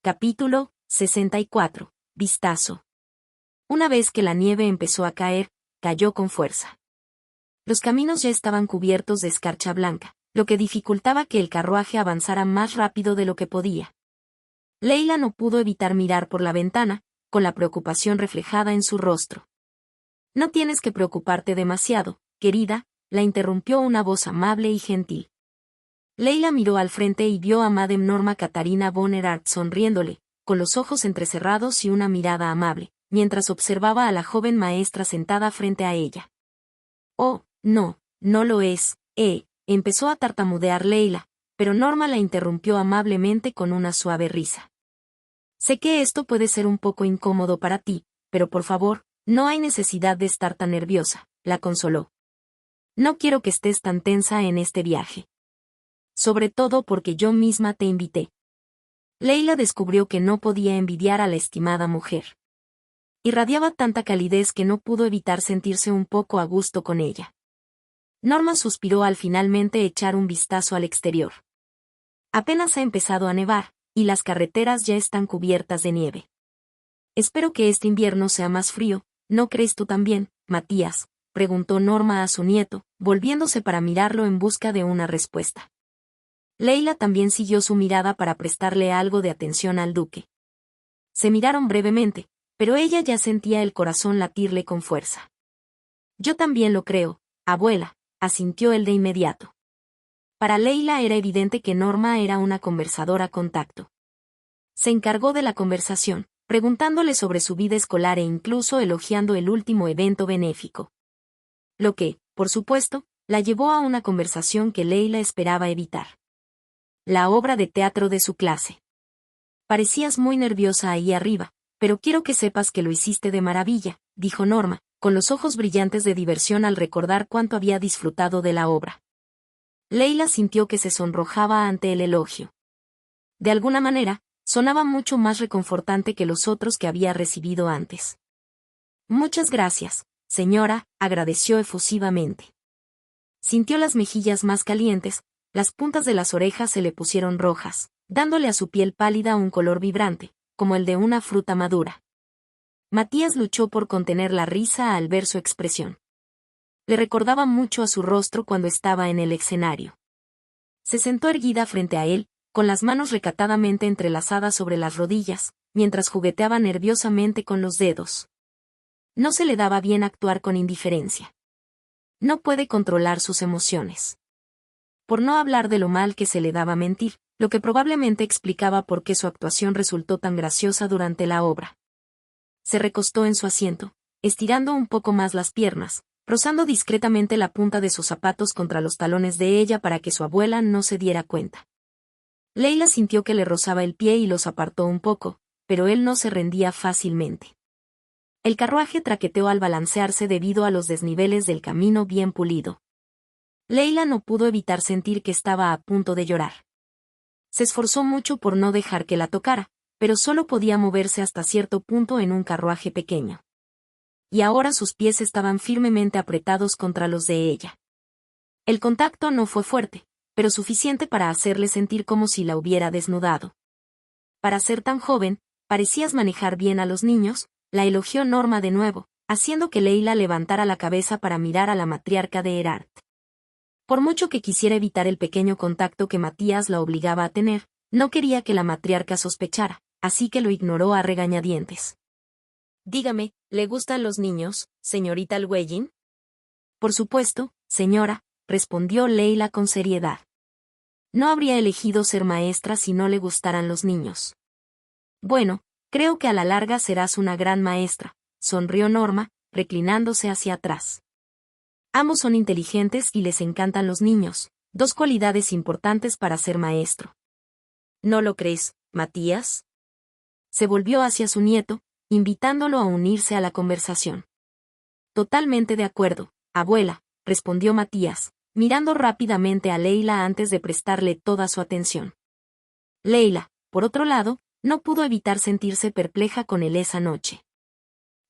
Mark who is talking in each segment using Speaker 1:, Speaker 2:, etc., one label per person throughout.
Speaker 1: Capítulo 64. Vistazo. Una vez que la nieve empezó a caer, cayó con fuerza. Los caminos ya estaban cubiertos de escarcha blanca, lo que dificultaba que el carruaje avanzara más rápido de lo que podía. Leila no pudo evitar mirar por la ventana, con la preocupación reflejada en su rostro. «No tienes que preocuparte demasiado, querida», la interrumpió una voz amable y gentil. Leila miró al frente y vio a Madame Norma Catarina von Erhard sonriéndole, con los ojos entrecerrados y una mirada amable, mientras observaba a la joven maestra sentada frente a ella. «Oh, no, no lo es», empezó a tartamudear Leila, pero Norma la interrumpió amablemente con una suave risa. «Sé que esto puede ser un poco incómodo para ti, pero por favor, no hay necesidad de estar tan nerviosa», la consoló. «No quiero que estés tan tensa en este viaje. Sobre todo porque yo misma te invité». Leila descubrió que no podía envidiar a la estimada mujer. Irradiaba tanta calidez que no pudo evitar sentirse un poco a gusto con ella. Norma suspiró al finalmente echar un vistazo al exterior. Apenas ha empezado a nevar, y las carreteras ya están cubiertas de nieve. «Espero que este invierno sea más frío, ¿no crees tú también, Matías?», preguntó Norma a su nieto, volviéndose para mirarlo en busca de una respuesta. Leila también siguió su mirada para prestarle algo de atención al duque. Se miraron brevemente, pero ella ya sentía el corazón latirle con fuerza. «Yo también lo creo, abuela», asintió él de inmediato. Para Leila era evidente que Norma era una conversadora con tacto. Se encargó de la conversación, preguntándole sobre su vida escolar e incluso elogiando el último evento benéfico. Lo que, por supuesto, la llevó a una conversación que Leila esperaba evitar. La obra de teatro de su clase. «Parecías muy nerviosa ahí arriba, pero quiero que sepas que lo hiciste de maravilla», dijo Norma, con los ojos brillantes de diversión al recordar cuánto había disfrutado de la obra. Leila sintió que se sonrojaba ante el elogio. De alguna manera, sonaba mucho más reconfortante que los otros que había recibido antes. «Muchas gracias, señora», agradeció efusivamente. Sintió las mejillas más calientes, las puntas de las orejas se le pusieron rojas, dándole a su piel pálida un color vibrante, como el de una fruta madura. Matías luchó por contener la risa al ver su expresión. Le recordaba mucho a su rostro cuando estaba en el escenario. Se sentó erguida frente a él, con las manos recatadamente entrelazadas sobre las rodillas, mientras jugueteaba nerviosamente con los dedos. No se le daba bien actuar con indiferencia. No puede controlar sus emociones. Por no hablar de lo mal que se le daba mentir, lo que probablemente explicaba por qué su actuación resultó tan graciosa durante la obra. Se recostó en su asiento, estirando un poco más las piernas, rozando discretamente la punta de sus zapatos contra los talones de ella para que su abuela no se diera cuenta. Leila sintió que le rozaba el pie y los apartó un poco, pero él no se rendía fácilmente. El carruaje traqueteó al balancearse debido a los desniveles del camino bien pulido. Leila no pudo evitar sentir que estaba a punto de llorar. Se esforzó mucho por no dejar que la tocara, pero solo podía moverse hasta cierto punto en un carruaje pequeño. Y ahora sus pies estaban firmemente apretados contra los de ella. El contacto no fue fuerte, pero suficiente para hacerle sentir como si la hubiera desnudado. «Para ser tan joven, parecías manejar bien a los niños», la elogió Norma de nuevo, haciendo que Leila levantara la cabeza para mirar a la matriarca de Erhard. Por mucho que quisiera evitar el pequeño contacto que Matías la obligaba a tener, no quería que la matriarca sospechara, así que lo ignoró a regañadientes. «Dígame, ¿le gustan los niños, señorita Llewellyn?» «Por supuesto, señora», respondió Leila con seriedad. No habría elegido ser maestra si no le gustaran los niños. «Bueno, creo que a la larga serás una gran maestra», sonrió Norma, reclinándose hacia atrás. «Ambos son inteligentes y les encantan los niños, dos cualidades importantes para ser maestro». «¿No lo crees, Matías?». Se volvió hacia su nieto, invitándolo a unirse a la conversación. «Totalmente de acuerdo, abuela», respondió Matías, mirando rápidamente a Leila antes de prestarle toda su atención. Leila, por otro lado, no pudo evitar sentirse perpleja con él esa noche.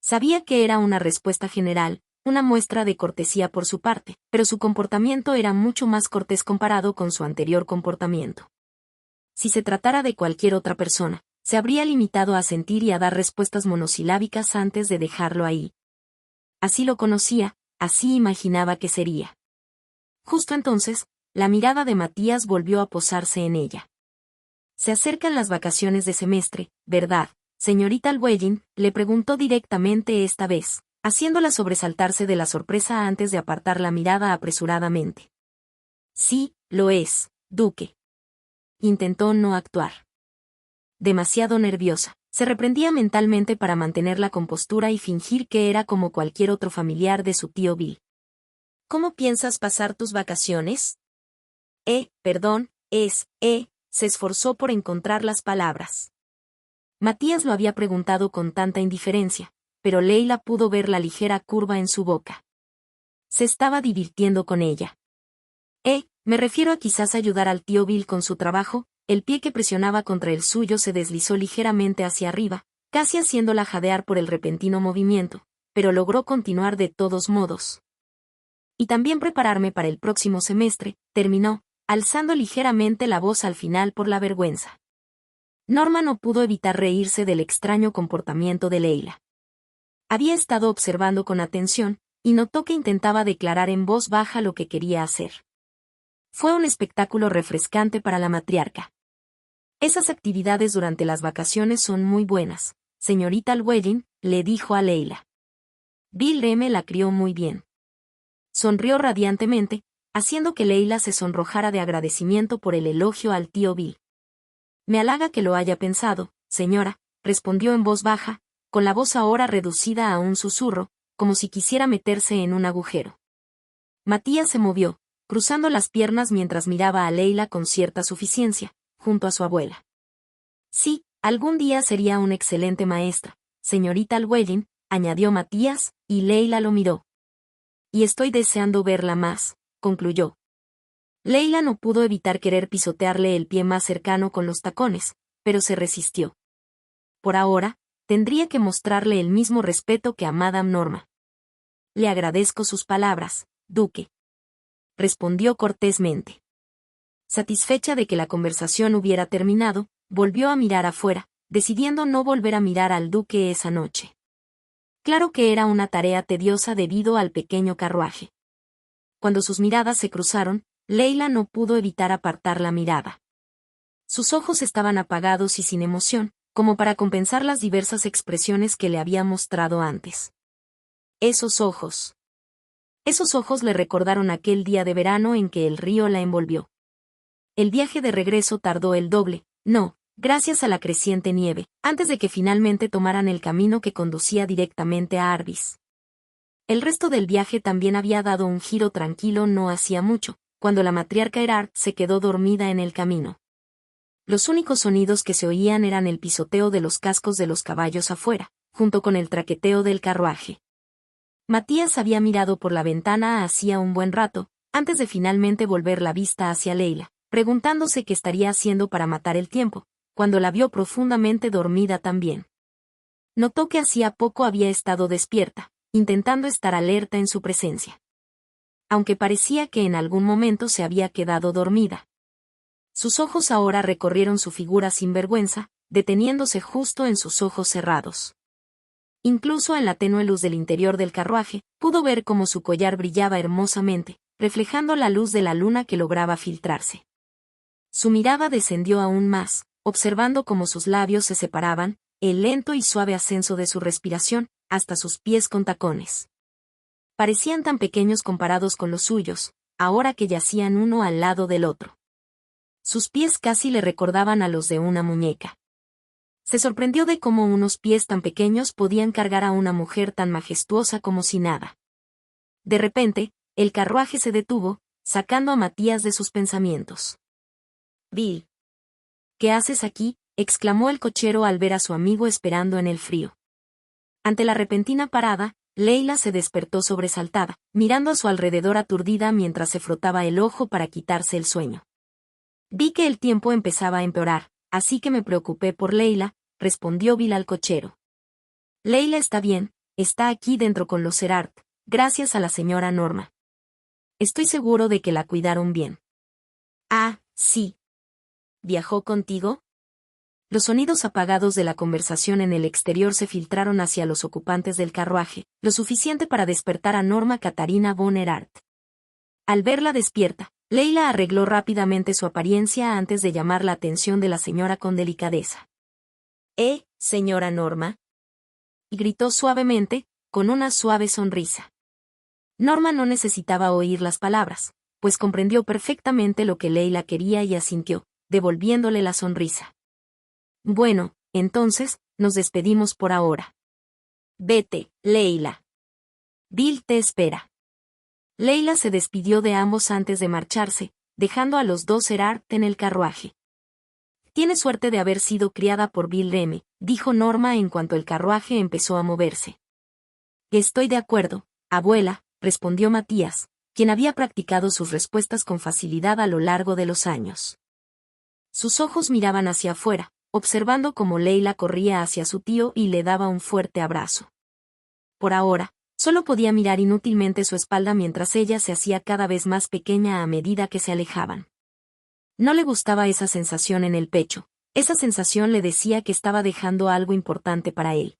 Speaker 1: Sabía que era una respuesta general, una muestra de cortesía por su parte, pero su comportamiento era mucho más cortés comparado con su anterior comportamiento. Si se tratara de cualquier otra persona, se habría limitado a sentir y a dar respuestas monosilábicas antes de dejarlo ahí. Así lo conocía, así imaginaba que sería. Justo entonces, la mirada de Matías volvió a posarse en ella. Se acercan las vacaciones de semestre, ¿verdad, señorita Llewellyn?, le preguntó directamente esta vez, haciéndola sobresaltarse de la sorpresa antes de apartar la mirada apresuradamente. Sí, lo es, duque. Intentó no actuar. Demasiado nerviosa, se reprendía mentalmente para mantener la compostura y fingir que era como cualquier otro familiar de su tío Bill. ¿Cómo piensas pasar tus vacaciones? Perdón, se esforzó por encontrar las palabras. Matías lo había preguntado con tanta indiferencia, pero Leila pudo ver la ligera curva en su boca. Se estaba divirtiendo con ella. Me refiero a quizás ayudar al tío Bill con su trabajo. El pie que presionaba contra el suyo se deslizó ligeramente hacia arriba, casi haciéndola jadear por el repentino movimiento, pero logró continuar de todos modos. Y también prepararme para el próximo semestre, terminó, alzando ligeramente la voz al final por la vergüenza. Norma no pudo evitar reírse del extraño comportamiento de Leila. Había estado observando con atención, y notó que intentaba declarar en voz baja lo que quería hacer. Fue un espectáculo refrescante para la matriarca. Esas actividades durante las vacaciones son muy buenas, señorita Llewellyn, le dijo a Leila. Bill M. la crió muy bien. Sonrió radiantemente, haciendo que Leila se sonrojara de agradecimiento por el elogio al tío Bill. Me halaga que lo haya pensado, señora, respondió en voz baja, con la voz ahora reducida a un susurro, como si quisiera meterse en un agujero. Matías se movió, cruzando las piernas mientras miraba a Leila con cierta suficiencia, junto a su abuela. Sí, algún día sería una excelente maestra, señorita Llewellyn, añadió Matías, y Leila lo miró. Y estoy deseando verla más, concluyó. Leila no pudo evitar querer pisotearle el pie más cercano con los tacones, pero se resistió. Por ahora, tendría que mostrarle el mismo respeto que a Madame Norma. Le agradezco sus palabras, duque. Respondió cortésmente. Satisfecha de que la conversación hubiera terminado, volvió a mirar afuera, decidiendo no volver a mirar al duque esa noche. Claro que era una tarea tediosa debido al pequeño carruaje. Cuando sus miradas se cruzaron, Leila no pudo evitar apartar la mirada. Sus ojos estaban apagados y sin emoción, como para compensar las diversas expresiones que le había mostrado antes. Esos ojos le recordaron aquel día de verano en que el río la envolvió. El viaje de regreso tardó el doble, gracias a la creciente nieve, antes de que finalmente tomaran el camino que conducía directamente a Arbis. El resto del viaje también había dado un giro tranquilo no hacía mucho, cuando la matriarca Erard se quedó dormida en el camino. Los únicos sonidos que se oían eran el pisoteo de los cascos de los caballos afuera, junto con el traqueteo del carruaje. Matías había mirado por la ventana hacía un buen rato, antes de finalmente volver la vista hacia Leila, preguntándose qué estaría haciendo para matar el tiempo, cuando la vio profundamente dormida también. Notó que hacía poco había estado despierta, intentando estar alerta en su presencia. Aunque parecía que en algún momento se había quedado dormida. Sus ojos ahora recorrieron su figura sin vergüenza, deteniéndose justo en sus ojos cerrados. Incluso en la tenue luz del interior del carruaje, pudo ver cómo su collar brillaba hermosamente, reflejando la luz de la luna que lograba filtrarse. Su mirada descendió aún más, observando cómo sus labios se separaban, el lento y suave ascenso de su respiración, hasta sus pies con tacones. Parecían tan pequeños comparados con los suyos, ahora que yacían uno al lado del otro. Sus pies casi le recordaban a los de una muñeca. Se sorprendió de cómo unos pies tan pequeños podían cargar a una mujer tan majestuosa como si nada. De repente, el carruaje se detuvo, sacando a Matías de sus pensamientos. «Bill. ¿Qué haces aquí?», exclamó el cochero al ver a su amigo esperando en el frío. Ante la repentina parada, Leila se despertó sobresaltada, mirando a su alrededor aturdida mientras se frotaba el ojo para quitarse el sueño. «Vi que el tiempo empezaba a empeorar, así que me preocupé por Leila», respondió Bill al cochero. «Leila está bien, está aquí dentro con los Erard, gracias a la señora Norma. Estoy seguro de que la cuidaron bien». «Ah, sí. ¿Viajó contigo?», Los sonidos apagados de la conversación en el exterior se filtraron hacia los ocupantes del carruaje, lo suficiente para despertar a Norma Katarina von Erhardt. Al verla despierta, Leila arregló rápidamente su apariencia antes de llamar la atención de la señora con delicadeza. Señora Norma. Y gritó suavemente, con una suave sonrisa. Norma no necesitaba oír las palabras, pues comprendió perfectamente lo que Leila quería y asintió, devolviéndole la sonrisa. Bueno, entonces, nos despedimos por ahora. Vete, Leila. Bill te espera. Leila se despidió de ambos antes de marcharse, dejando a los dos Erhardt en el carruaje. Tiene suerte de haber sido criada por Bill M., dijo Norma en cuanto el carruaje empezó a moverse. Estoy de acuerdo, abuela, respondió Matías, quien había practicado sus respuestas con facilidad a lo largo de los años. Sus ojos miraban hacia afuera, observando cómo Leila corría hacia su tío y le daba un fuerte abrazo. Por ahora, solo podía mirar inútilmente su espalda mientras ella se hacía cada vez más pequeña a medida que se alejaban. No le gustaba esa sensación en el pecho, esa sensación le decía que estaba dejando algo importante para él.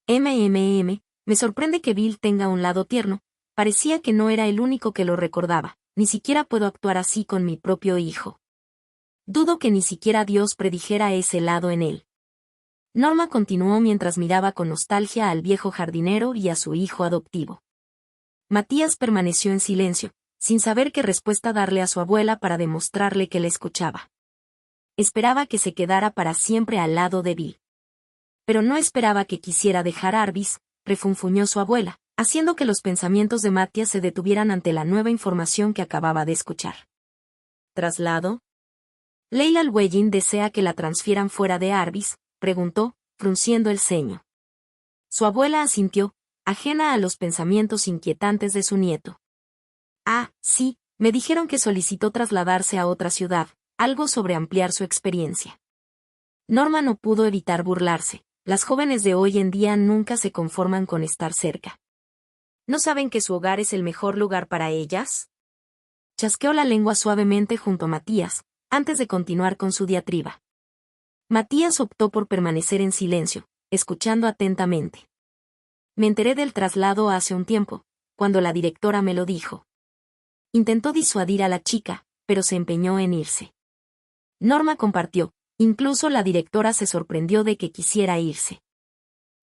Speaker 1: Me sorprende que Bill tenga un lado tierno, parecía que no era el único que lo recordaba, ni siquiera puedo actuar así con mi propio hijo. Dudo que ni siquiera Dios predijera ese lado en él. Norma continuó mientras miraba con nostalgia al viejo jardinero y a su hijo adoptivo. Matías permaneció en silencio, sin saber qué respuesta darle a su abuela para demostrarle que le escuchaba. Esperaba que se quedara para siempre al lado de Bill. Pero no esperaba que quisiera dejar Arbis, refunfuñó su abuela, haciendo que los pensamientos de Matías se detuvieran ante la nueva información que acababa de escuchar. ¿Traslado? ¿Leila Llewellyn desea que la transfieran fuera de Arbis?, preguntó, frunciendo el ceño. Su abuela asintió, ajena a los pensamientos inquietantes de su nieto. Sí, me dijeron que solicitó trasladarse a otra ciudad, algo sobre ampliar su experiencia. Norma no pudo evitar burlarse, las jóvenes de hoy en día nunca se conforman con estar cerca. ¿No saben que su hogar es el mejor lugar para ellas? Chasqueó la lengua suavemente junto a Matías, antes de continuar con su diatriba. Matías optó por permanecer en silencio, escuchando atentamente. Me enteré del traslado hace un tiempo, cuando la directora me lo dijo. Intentó disuadir a la chica, pero se empeñó en irse. Norma compartió, incluso la directora se sorprendió de que quisiera irse.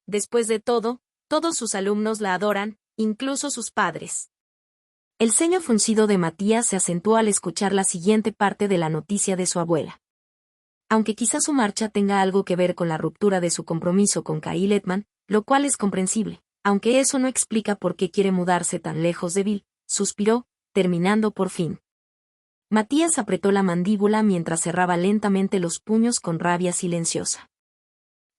Speaker 1: Después de todo, todos sus alumnos la adoran, incluso sus padres. El ceño fruncido de Matías se acentuó al escuchar la siguiente parte de la noticia de su abuela. Aunque quizá su marcha tenga algo que ver con la ruptura de su compromiso con Kyle Edman, lo cual es comprensible, aunque eso no explica por qué quiere mudarse tan lejos de Bill, suspiró, terminando por fin. Matías apretó la mandíbula mientras cerraba lentamente los puños con rabia silenciosa.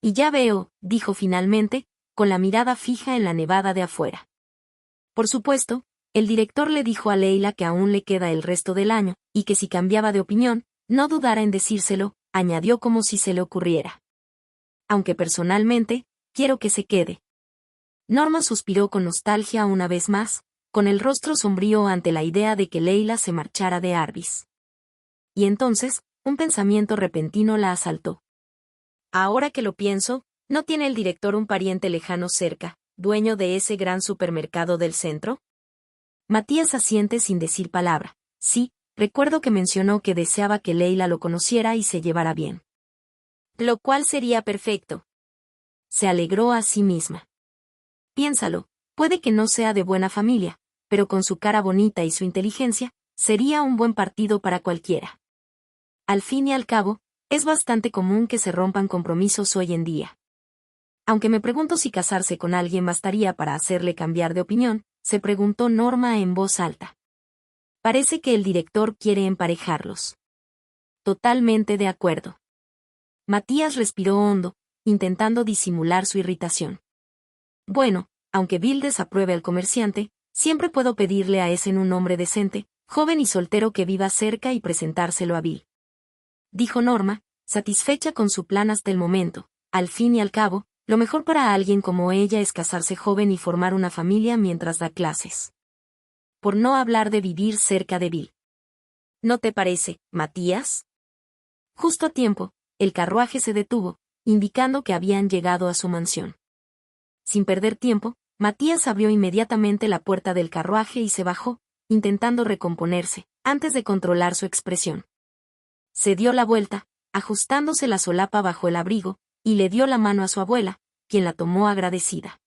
Speaker 1: Y ya veo, dijo finalmente, con la mirada fija en la nevada de afuera. Por supuesto, el director le dijo a Leila que aún le queda el resto del año, y que si cambiaba de opinión, no dudara en decírselo, añadió como si se le ocurriera. Aunque personalmente, quiero que se quede. Norma suspiró con nostalgia una vez más, con el rostro sombrío ante la idea de que Leila se marchara de Arbis. Y entonces, un pensamiento repentino la asaltó. Ahora que lo pienso, ¿no tiene el director un pariente lejano cerca, dueño de ese gran supermercado del centro? Matías asiente sin decir palabra. Sí, recuerdo que mencionó que deseaba que Leila lo conociera y se llevara bien. Lo cual sería perfecto. Se alegró a sí misma. Piénsalo, puede que no sea de buena familia, pero con su cara bonita y su inteligencia, sería un buen partido para cualquiera. Al fin y al cabo, es bastante común que se rompan compromisos hoy en día. Aunque me pregunto si casarse con alguien bastaría para hacerle cambiar de opinión, se preguntó Norma en voz alta. Parece que el director quiere emparejarlos. Totalmente de acuerdo. Matías respiró hondo, intentando disimular su irritación. Bueno, aunque Bill desapruebe al comerciante, siempre puedo pedirle a ese un hombre decente, joven y soltero que viva cerca y presentárselo a Bill. Dijo Norma, satisfecha con su plan hasta el momento. Al fin y al cabo, lo mejor para alguien como ella es casarse joven y formar una familia mientras da clases. Por no hablar de vivir cerca de Bill. ¿No te parece, Matías? Justo a tiempo, el carruaje se detuvo, indicando que habían llegado a su mansión. Sin perder tiempo, Matías abrió inmediatamente la puerta del carruaje y se bajó, intentando recomponerse, antes de controlar su expresión. Se dio la vuelta, ajustándose la solapa bajo el abrigo, y le dio la mano a su abuela, quien la tomó agradecida.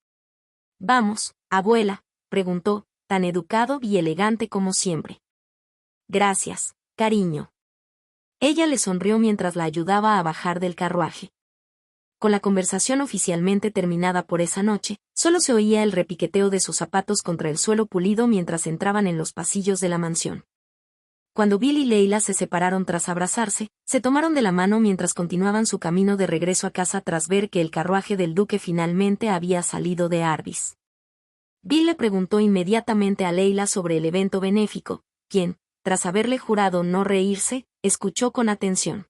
Speaker 1: «Vamos, abuela», preguntó, tan educado y elegante como siempre. «Gracias, cariño». Ella le sonrió mientras la ayudaba a bajar del carruaje. Con la conversación oficialmente terminada por esa noche, solo se oía el repiqueteo de sus zapatos contra el suelo pulido mientras entraban en los pasillos de la mansión. Cuando Bill y Leila se separaron tras abrazarse, se tomaron de la mano mientras continuaban su camino de regreso a casa tras ver que el carruaje del duque finalmente había salido de Arbis. Bill le preguntó inmediatamente a Leila sobre el evento benéfico, quien, tras haberle jurado no reírse, escuchó con atención.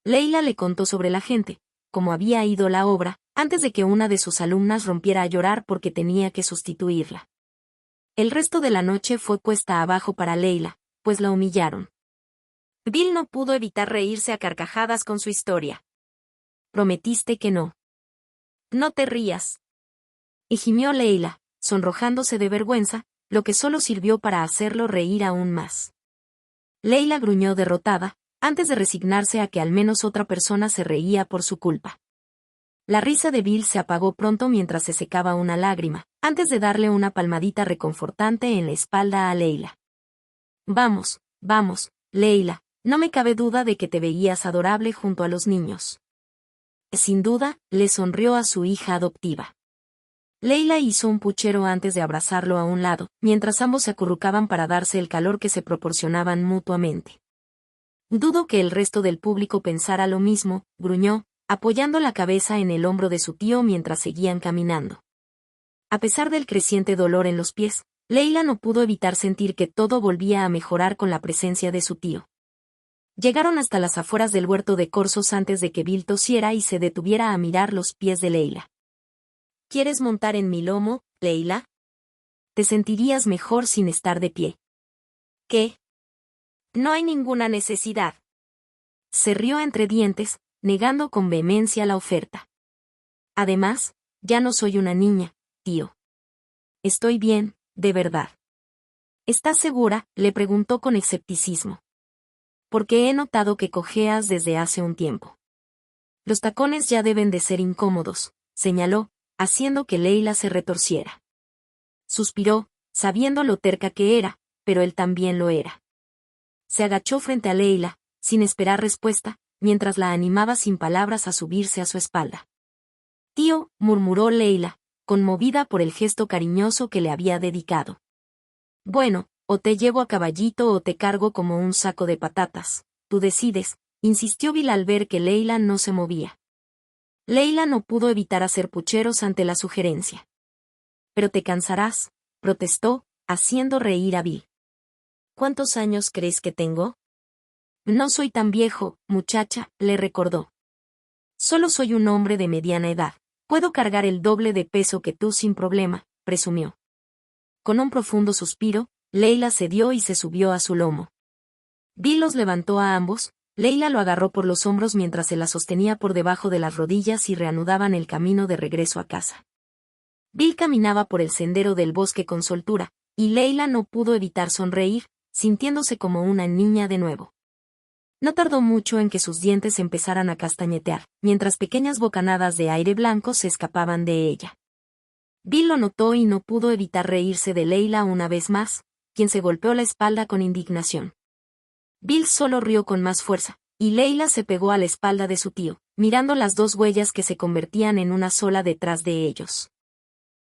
Speaker 1: Leila le contó sobre la gente, cómo había ido la obra, antes de que una de sus alumnas rompiera a llorar porque tenía que sustituirla. El resto de la noche fue cuesta abajo para Leila, pues la humillaron. Bill no pudo evitar reírse a carcajadas con su historia. «Prometiste que no». «No te rías», y gimió Leila, sonrojándose de vergüenza, lo que solo sirvió para hacerlo reír aún más. Leila gruñó derrotada, antes de resignarse a que al menos otra persona se reía por su culpa. La risa de Bill se apagó pronto mientras se secaba una lágrima, antes de darle una palmadita reconfortante en la espalda a Leila. «Vamos, vamos, Leila, no me cabe duda de que te veías adorable junto a los niños». Sin duda, le sonrió a su hija adoptiva. Leila hizo un puchero antes de abrazarlo a un lado, mientras ambos se acurrucaban para darse el calor que se proporcionaban mutuamente. «Dudo que el resto del público pensara lo mismo», gruñó, apoyando la cabeza en el hombro de su tío mientras seguían caminando. A pesar del creciente dolor en los pies, Leila no pudo evitar sentir que todo volvía a mejorar con la presencia de su tío. Llegaron hasta las afueras del huerto de corzos antes de que Bill tosiera y se detuviera a mirar los pies de Leila. «¿Quieres montar en mi lomo, Leila? Te sentirías mejor sin estar de pie». «¿Qué? No hay ninguna necesidad». Se rió entre dientes, negando con vehemencia la oferta. «Además, ya no soy una niña, tío. Estoy bien, de verdad». «¿Estás segura?», le preguntó con escepticismo. «Porque he notado que cojeas desde hace un tiempo». «Los tacones ya deben de ser incómodos», señaló, haciendo que Leila se retorciera. Suspiró, sabiendo lo terca que era, pero él también lo era. Se agachó frente a Leila, sin esperar respuesta, mientras la animaba sin palabras a subirse a su espalda. «Tío», murmuró Leila, conmovida por el gesto cariñoso que le había dedicado. «Bueno, o te llevo a caballito o te cargo como un saco de patatas, tú decides», insistió Bill al ver que Leila no se movía. Leila no pudo evitar hacer pucheros ante la sugerencia. «Pero te cansarás», protestó, haciendo reír a Bill. «¿Cuántos años crees que tengo?» «No soy tan viejo, muchacha», le recordó. «Solo soy un hombre de mediana edad. Puedo cargar el doble de peso que tú sin problema», presumió. Con un profundo suspiro, Leila cedió y se subió a su lomo. Bill los levantó a ambos. Leila lo agarró por los hombros mientras se la sostenía por debajo de las rodillas y reanudaban el camino de regreso a casa. Bill caminaba por el sendero del bosque con soltura, y Leila no pudo evitar sonreír, sintiéndose como una niña de nuevo. No tardó mucho en que sus dientes empezaran a castañetear, mientras pequeñas bocanadas de aire blanco se escapaban de ella. Bill lo notó y no pudo evitar reírse de Leila una vez más, quien se golpeó la espalda con indignación. Bill solo rió con más fuerza, y Leila se pegó a la espalda de su tío, mirando las dos huellas que se convertían en una sola detrás de ellos.